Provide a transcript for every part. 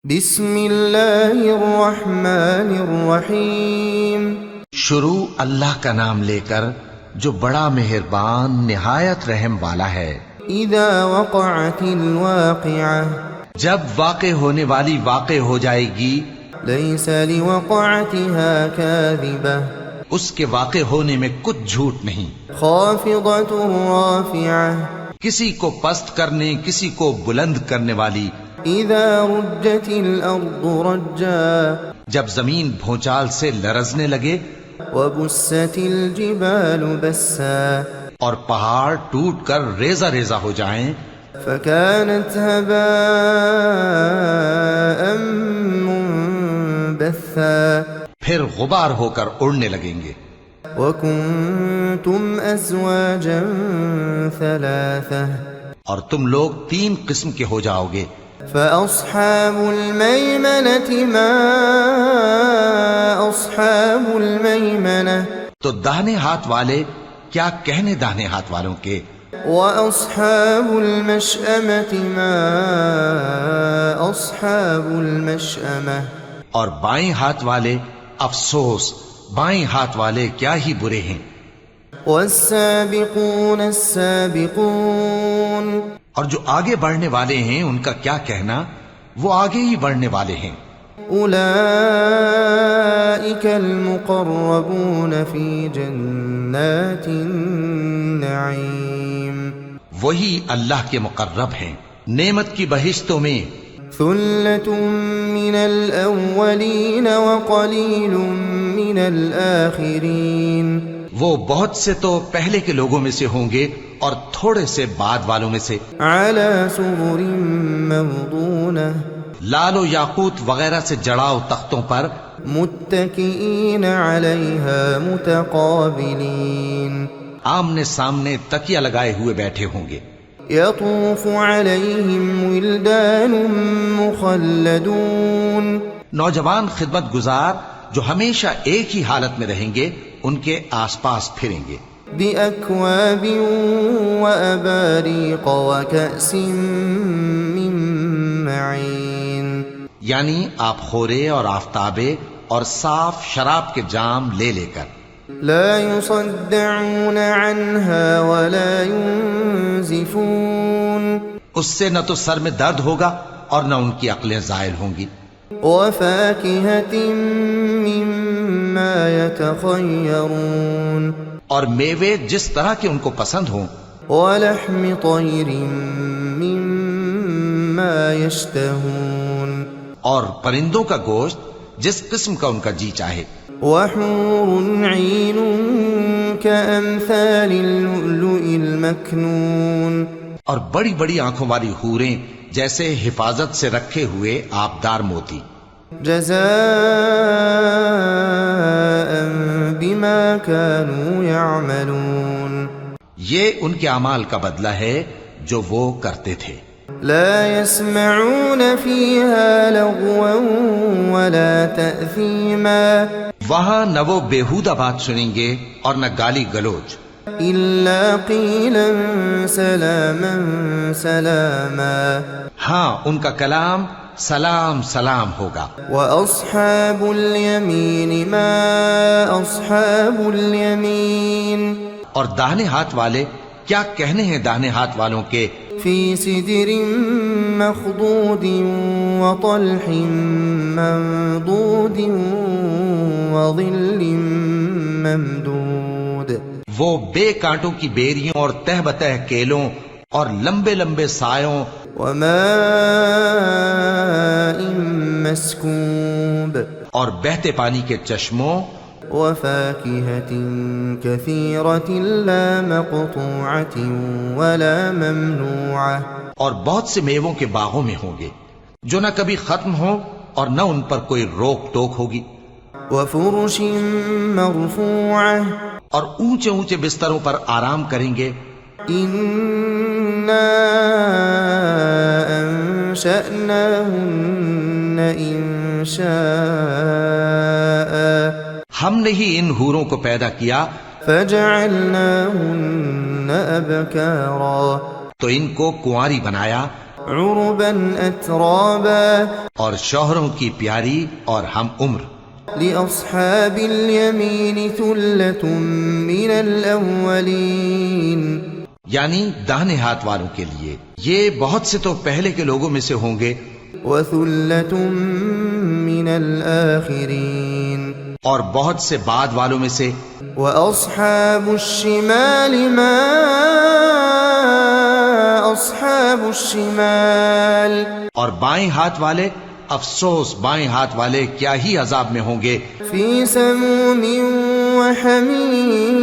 بسم اللہ الرحمن الرحیم۔ شروع اللہ کا نام لے کر جو بڑا مہربان نہایت رحم والا ہے۔ اذا وقعت الواقعہ، جب واقع ہونے والی واقع ہو جائے گی، لیس لوقعتها کاذبہ، اس کے واقع ہونے میں کچھ جھوٹ نہیں۔ خافضۃ رافعہ، کسی کو پست کرنے کسی کو بلند کرنے والی۔ اذا رجت الارض رجا، جب زمین بھونچال سے لرزنے لگے، وبست الجبال بسا، اور پہاڑ ٹوٹ کر ریزہ ریزہ ہو جائیں، فكانت هباء منبثا، پھر غبار ہو کر اڑنے لگیں گے۔ وكنتم ازواجا ثلاثة، اور تم لوگ 3 قسم کے ہو جاؤ گے۔ فأصحاب الميمنة ما أصحاب الميمنة، تو داہنے ہاتھ والے کیا کہنے داہنے ہاتھ والوں کے، وأصحاب المشأمة ما أصحاب المشأمة، اور بائیں ہاتھ والے افسوس بائیں ہاتھ والے کیا ہی برے ہیں۔ والسابقون السابقون، اور جو آگے بڑھنے والے ہیں ان کا کیا کہنا، وہ آگے ہی بڑھنے والے ہیں۔ أولئك المقربون في جنات النعيم، وہی اللہ کے مقرب ہیں نعمت کی بہشتوں میں۔ ثلة من الأولين وقليل من الآخرين، وہ بہت سے تو پہلے کے لوگوں میں سے ہوں گے اور تھوڑے سے بعد والوں میں سے۔ على سرر موضونة، لال و یاقوت وغیرہ سے جڑاؤ تختوں پر، متكئين عليها متقابلين، آمنے سامنے تکیہ لگائے ہوئے بیٹھے ہوں گے۔ يطوف عليهم ولدان مخلدون، نوجوان خدمت گزار جو ہمیشہ ایک ہی حالت میں رہیں گے ان کے آس پاس پھریں گے۔ بأكواب وأباريق وكأس من معين، یعنی آپ خورے اور آفتابے اور صاف شراب کے جام لے لے کر۔ لا يصدعون عنها ولا ينزفون، اس سے نہ تو سر میں درد ہوگا اور نہ ان کی عقلیں زائل ہوں گی۔ وفاكهة مما يتخيرون، اور میوے جس طرح کے ان کو پسند ہوں، ولحم طير مما يشتهون، اور پرندوں کا گوشت جس قسم کا ان کا جی چاہے۔ وحور عين كأمثال اللؤلؤ المكنون، اور بڑی بڑی آنکھوں والی حوریں جیسے حفاظت سے رکھے ہوئے آبدار موتی۔ جزاء بما كانوا يعملون، یہ ان کے اعمال کا بدلہ ہے جو وہ کرتے تھے۔ لا يسمعون فيها لغوا ولا تأثيما، وہاں نہ وہ بیہودہ بات سنیں گے اور نہ گالی گلوچ، إلا قيلا سلاما سلاما، ہاں ان کا کلام سلام سلام ہوگا۔ وأصحاب اليمين ما أصحاب اليمين، اور داہنے ہاتھ والے کیا کہنے ہیں داہنے ہاتھ والوں کے، في سدر مخضود وطلح منضود وظل ممدود، وہ بے کانٹوں کی بیریوں اور تہ بتہ کیلوں اور لمبے لمبے سایوں، وماء مسكوب، اور بہتے پانی کے چشموں، وفاكهة كثيرة لا مقطوعة ولا ممنوعة، اور بہت سے میووں کے باغوں میں ہوں گے جو نہ کبھی ختم ہوں اور نہ ان پر کوئی روک ٹوک ہوگی، وفرش مرفوعة، اور اونچے اونچے بستروں پر آرام کریں گے۔ إنا أنشأناهن إنشاء، ہم نے ہی ان حوروں کو پیدا کیا، فجعلناهن أبكارا، تو ان کو کنواری بنایا، عربا أترابا اور شوہروں کی پیاری اور ہم عمر. لأصحاب اليمين ثلة من الأولين یعنی داہنے ہاتھ والوں کے لیے یہ بہت سے تو پہلے کے لوگوں میں سے ہوں گے وثلة من الآخرين اور بہت سے بعد والوں میں سے. وأصحاب الشمال ما أصحاب الشمال اور بائیں ہاتھ والے افسوس بائیں ہاتھ والے کیا ہی عذاب میں ہوں گے. في سموم وحميم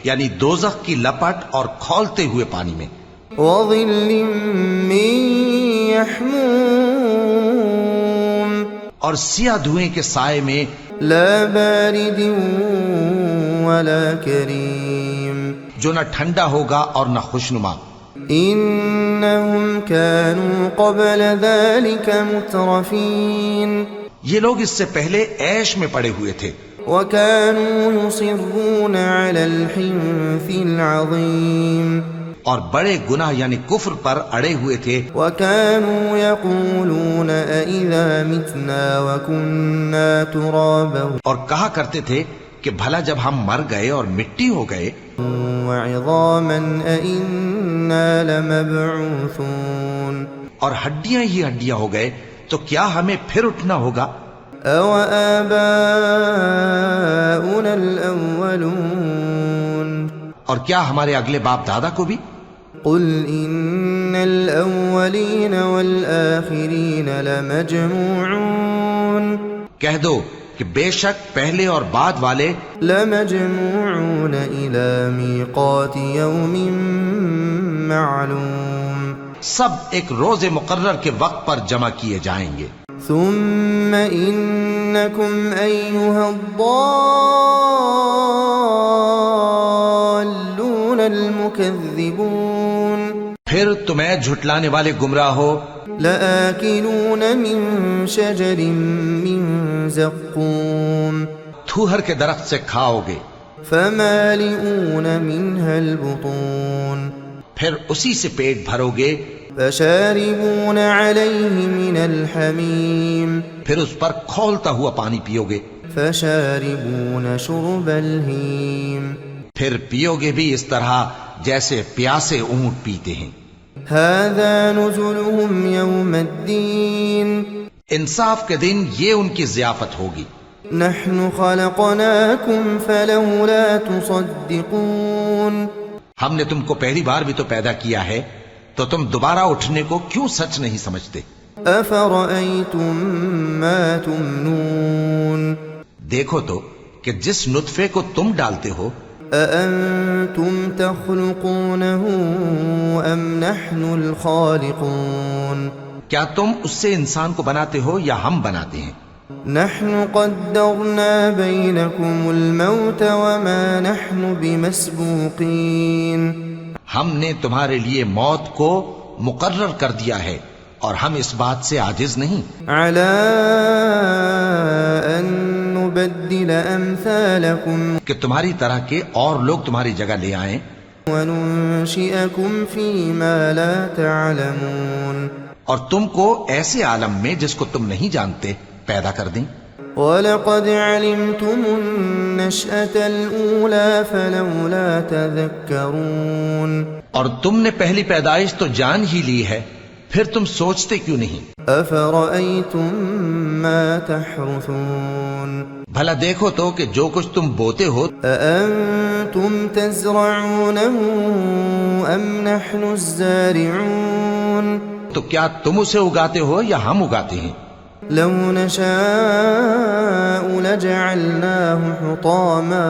یعنی دوزخ کی لپٹ اور کھولتے ہوئے پانی میں. وظل من يحموم اور سیاہ دھوئیں کے سائے میں. لا بارد ولا كريم جو نہ ٹھنڈا ہوگا اور نہ خوشنما. إنهم كانوا قبل ذلك مترفين یہ لوگ اس سے پہلے عیش میں پڑے ہوئے تھے وكانوا يصرون على الحنث العظيم اور بڑے گناہ یعنی کفر پر اڑے ہوئے تھے. وكانوا يقولون أإذا متنا وكنا ترابا اور کہا کرتے تھے کہ بھلا جب ہم مر گئے اور مٹی ہو گئے وعظاما أإنا لمبعوثون اور ہڈیاں ہی ہڈیاں ہو گئے تو کیا ہمیں پھر اٹھنا ہوگا. أَوَآبَاؤُنَا الْأَوَّلُونَ اور کیا ہمارے اگلے باپ دادا کو بھی. قُلْ إِنَّ الْأَوَّلِينَ وَالْآخِرِينَ لَمَجْمُوعُونَ کہہ دو کہ بے شک پہلے اور بعد والے لَمَجْمُوعُونَ إِلَى مِيقَاتِ يَوْمٍ مَّعْلُومٍ سب ایک روز مقرر کے وقت پر جمع کیے جائیں گے. ثم إنكم أيها الضالون المكذبون پھر تمہیں جھٹلانے والے گمراہ ہو. لآكلون من شجر من زقوم تھوہر کے درخت سے کھاؤ گے فمالئون منها البطون پھر اسی سے پیٹ بھرو گے. فشاربون عليه من الحميم پھر اس پر کھولتا ہوا پانی پیو گے. فشاربون شرب الهيم پھر پیو گے بھی اس طرح جیسے پیاسے اونٹ پیتے ہیں. هذا نزلهم يوم الدين انصاف کے دن یہ ان کی ضیافت ہوگی. نحن خلقناكم فلولا تصدقون ہم نے تم کو پہلی بار بھی تو پیدا کیا ہے تو تم دوبارہ اٹھنے کو کیوں سچ نہیں سمجھتے. أفرأيتم ما تمنون دیکھو تو کہ جس نطفے کو تم ڈالتے ہو أأنتم تخلقونه أم نحن الخالقون کیا تم اس سے انسان کو بناتے ہو یا ہم بناتے ہیں. نحن قدرنا بينكم الموت وما نحن بمسبوقين ہم نے تمہارے لیے موت کو مقرر کر دیا ہے اور ہم اس بات سے عاجز نہیں. على أن نبدل أمثالكم کہ تمہاری طرح کے اور لوگ تمہاری جگہ لے آئیں وننشئكم فيما لا تعلمون اور تم کو ایسے عالم میں جس کو تم نہیں جانتے پیدا کر دیں. وَلَقَدْ عَلِمْتُمُ النَّشْأَةَ الْأُولَى فَلَوْلَا تَذَكَّرُونَ اور تم نے پہلی پیدائش تو جان ہی لی ہے پھر تم سوچتے کیوں نہیں. أَفَرَأَيْتُم مَّا تَحْرُثُونَ بھلا دیکھو تو کہ جو کچھ تم بوتے ہو أَأَنتُمْ تَزْرَعُونَهُ أَمْ نَحْنُ الزَّارِعُونَ تو کیا تم اسے اگاتے ہو یا ہم اگاتے ہیں. لو نشاء لجعلناه حطاما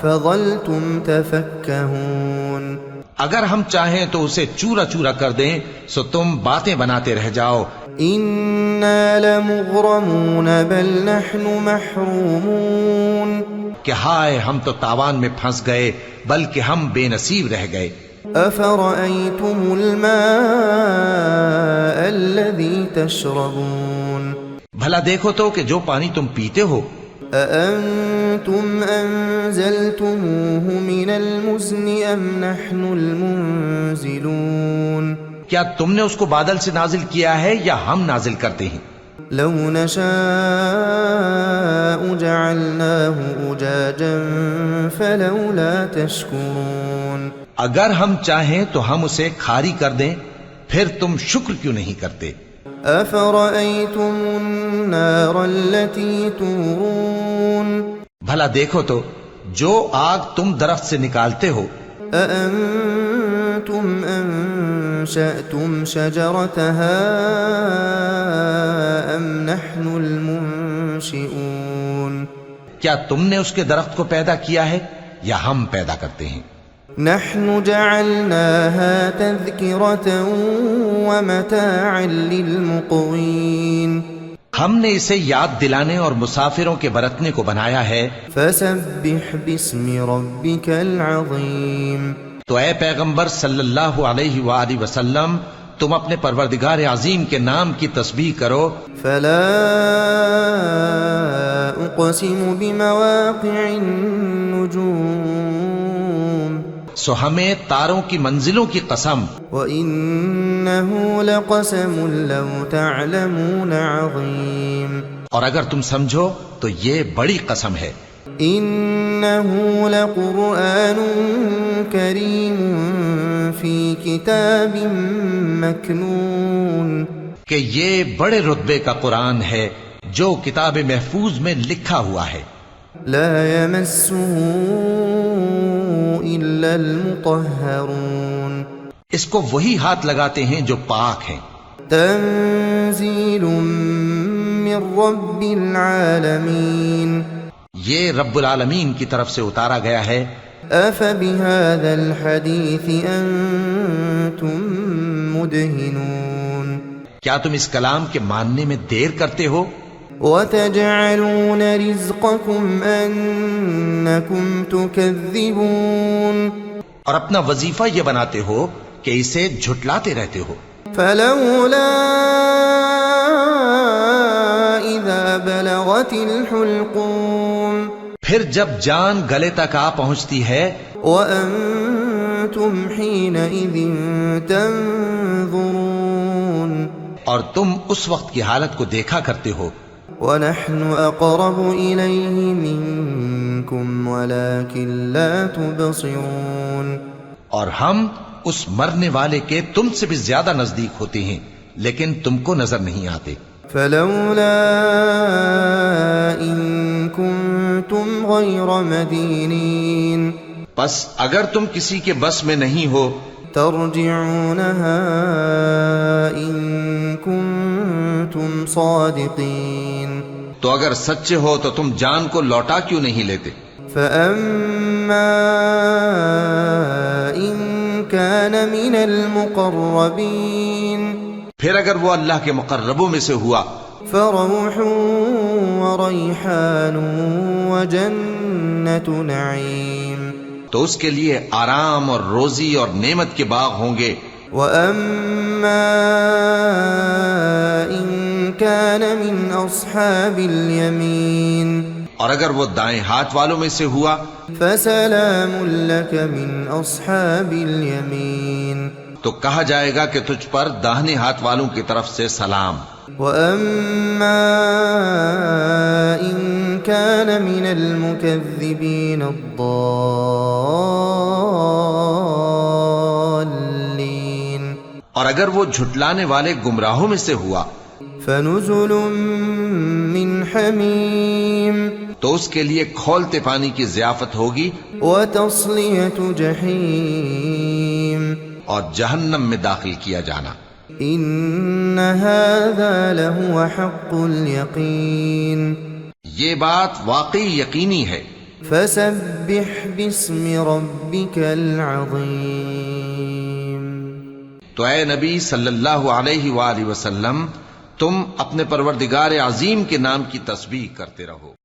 فظلتم تفكهون اگر ہم چاہیں تو اسے چورا چورا کر دیں سو تم باتیں بناتے رہ جاؤ. إنا لمغرمون بل نحن محرومون کہ ہائے ہم تو تاوان میں پھنس گئے بلکہ ہم بے نصیب رہ گئے. أفرأيتم الماء الذي تشربون بھلا دیکھو تو کہ جو پانی تم پیتے ہو أأنتم أنزلتموه من المزن أم نحن المنزلون کیا تم نے اس کو بادل سے نازل کیا ہے یا ہم نازل کرتے ہیں؟ لو نشاء جعلناه أجاجا فلولا تشكرون اگر ہم چاہیں تو ہم اسے کھاری کر دیں، پھر تم شکر کیوں نہیں کرتے؟ أفرأيتم النار التي تورون بھلا دیکھو تو جو آگ تم درخت سے نکالتے ہو، أأنتم أنشأتم شجرتها أم نحن المنشئون کیا تم نے اس کے درخت کو پیدا کیا ہے یا ہم پیدا کرتے ہیں؟ نحن جعلناها تذكرة ومتاعا للمقوين ہم نے اسے یاد دلانے اور مسافروں کے برتنے کو بنایا ہے۔ فسبح باسم ربك العظيم تو اے پیغمبر صلی اللہ علیہ وآلہ وسلم، تم اپنے پروردگار عظیم کے نام کی تسبیح کرو۔ فلا اقسم بمواقع النجوم سو ہمیں تاروں کی منزلوں کی قسم، وإنه لقسم لو تعلمون عظيم اور اگر تم سمجھو تو یہ بڑی قسم ہے۔ إنه لقرآن كريم في كتاب مكنون کہ یہ بڑے رتبے کا قرآن ہے جو کتاب محفوظ میں لکھا ہوا ہے۔ لا يمسه إلا المطهرون اس کو وہی ہاتھ لگاتے ہیں جو پاک ہیں۔ تنزيل من رب العالمين یہ رب العالمین کی طرف سے اتارا گیا ہے۔ أفبهذا الحديث أنتم مدهنون کیا تم اس کلام کے ماننے میں دیر کرتے ہو؟ وتجعلون رزقكم أنكم تكذبون اور اپنا وظیفہ یہ بناتے ہو کہ اسے جھٹلاتے رہتے ہو۔ فلولا إذا بلغت الحلقوم پھر جب جان گلے تک آ پہنچتی ہے، وأنتم حينئذ تنظرون اور تم اس وقت کی حالت کو دیکھا کرتے ہو، ونحن أقرب إليه منكم ولكن لا تبصرون اور ہم اس مرنے والے کے تم سے بھی زیادہ نزدیک ہوتے ہیں لیکن تم کو نظر نہیں آتے۔ فلولا إن كنتم غير مدينين پس اگر تم کسی کے بس میں نہیں ہو ترجعونها إن كنتم صادقين تو اگر سچے ہو تو تم جان کو لوٹا کیوں نہیں لیتے؟ فأما إن كان من المقربين پھر اگر وہ اللہ کے مقربوں میں سے ہوا فروح وريحان وجنة نعيم تو اس کے لیے آرام اور روزی اور نعمت کے باغ ہوں گے۔ وأما إن كان من أصحاب اليمين اور اگر وہ دائیں ہاتھ والوں میں سے ہوا فسلام لك من أصحاب اليمين تو کہا جائے گا کہ تجھ پر داہنے ہاتھ والوں کی طرف سے سلام۔ وأما إن كان من المكذبين الضالين اور اگر وہ جھٹلانے والے گمراہوں میں سے ہوا فنزل من حميم تو اس کے لیے کھولتے پانی کی ضیافت ہوگی وتصلية جحيم اور جہنم میں داخل کیا جانا۔ إن هذا لهو حق اليقين یہ بات واقعی یقینی ہے۔ فسبح باسم ربك العظيم تو اے نبی صلی اللہ علیہ وآلہ وسلم، تم اپنے پروردگار عظیم کے نام کی تسبیح کرتے رہو۔